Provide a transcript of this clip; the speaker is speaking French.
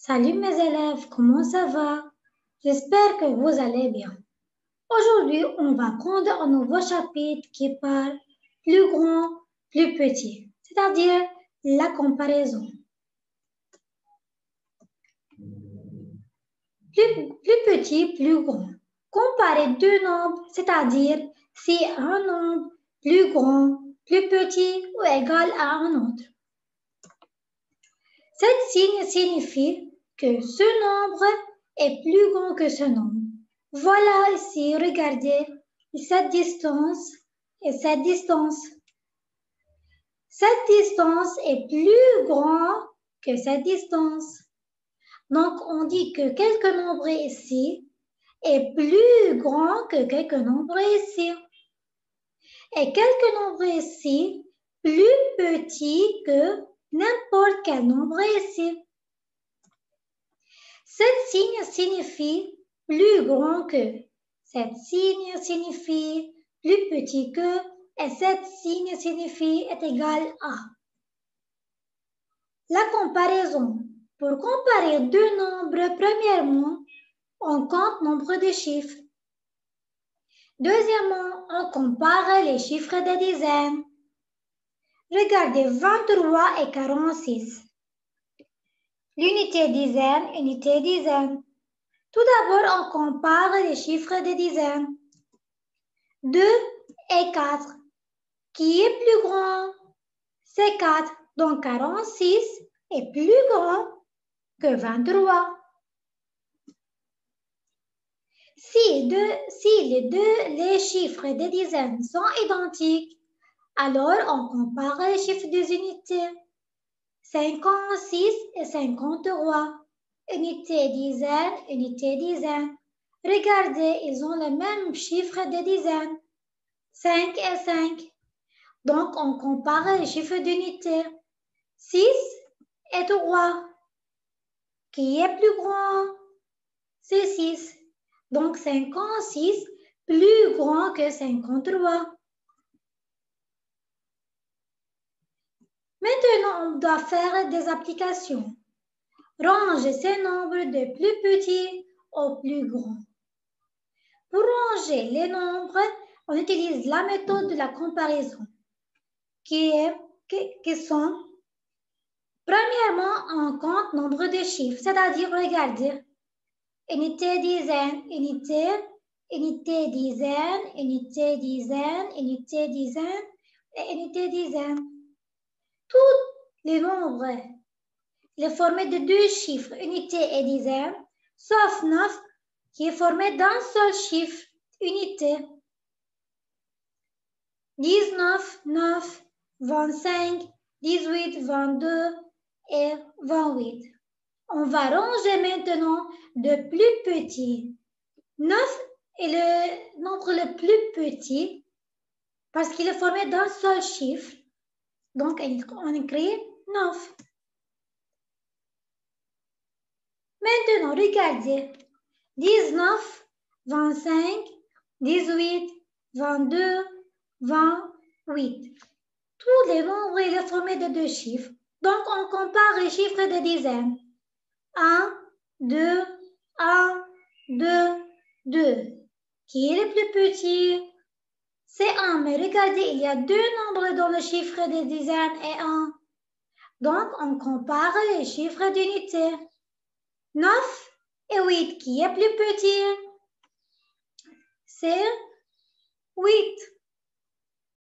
Salut mes élèves, comment ça va? J'espère que vous allez bien. Aujourd'hui, on va prendre un nouveau chapitre qui parle plus grand, plus petit, c'est-à-dire la comparaison. Plus petit, plus grand. Comparer deux nombres, c'est-à-dire si un nombre plus grand, plus petit ou égal à un autre. Cet signe signifie que ce nombre est plus grand que ce nombre. Voilà ici, regardez cette distance et cette distance. Cette distance est plus grande que cette distance. Donc, on dit que quelque nombre ici est plus grand que quelque nombre ici. Et quelque nombre ici plus petit que n'importe quel nombre ici. Cet signe signifie plus grand que. Cet signe signifie plus petit que. Et cet signe signifie est égal à. La comparaison. Pour comparer deux nombres, premièrement, on compte le nombre de chiffres. Deuxièmement, on compare les chiffres des dizaines. Regardez 23 et 46. L'unité dizaine, unité dizaine. Tout d'abord, on compare les chiffres des dizaines. 2 et 4. Qui est plus grand? C'est 4. Donc 46 est plus grand que 23. Si les chiffres des dizaines sont identiques, alors on compare les chiffres des unités. 56 et 53. Unité dizaine, unité dizaine. Regardez, ils ont le même chiffre de dizaines. 5 et 5. Donc, on compare les chiffres d'unité. 6 et 3. Qui est plus grand? C'est 6. Donc, 56 plus grand que 53. Maintenant, on doit faire des applications. Range ces nombres de plus petits au plus grand. Pour ranger les nombres, on utilise la méthode de la comparaison, qui sont, premièrement, on compte nombre de chiffres, c'est-à-dire, regardez, unité dizaine, unité, unité dizaine, unité dizaine, unité dizaine et unité dizaine. Tous les nombres, les formés de deux chiffres, unité et dizaine, sauf 9, qui est formé d'un seul chiffre, unité. 19, 9, 25, 18, 22 et 28. On va ranger maintenant de plus petit. 9 est le nombre le plus petit parce qu'il est formé d'un seul chiffre. Donc, on écrit 9. Maintenant, regardez. 19, 25, 18, 22, 28. Tous les nombres sont formés de deux chiffres. Donc, on compare les chiffres de dizaines. 1, 2, 1, 2, 2. Qui est le plus petit? C'est 1. Mais regardez, il y a deux nombres dans le chiffre de dizaines et 1. Donc, on compare les chiffres d'unité. 9 et 8. Qui est plus petit? C'est 8.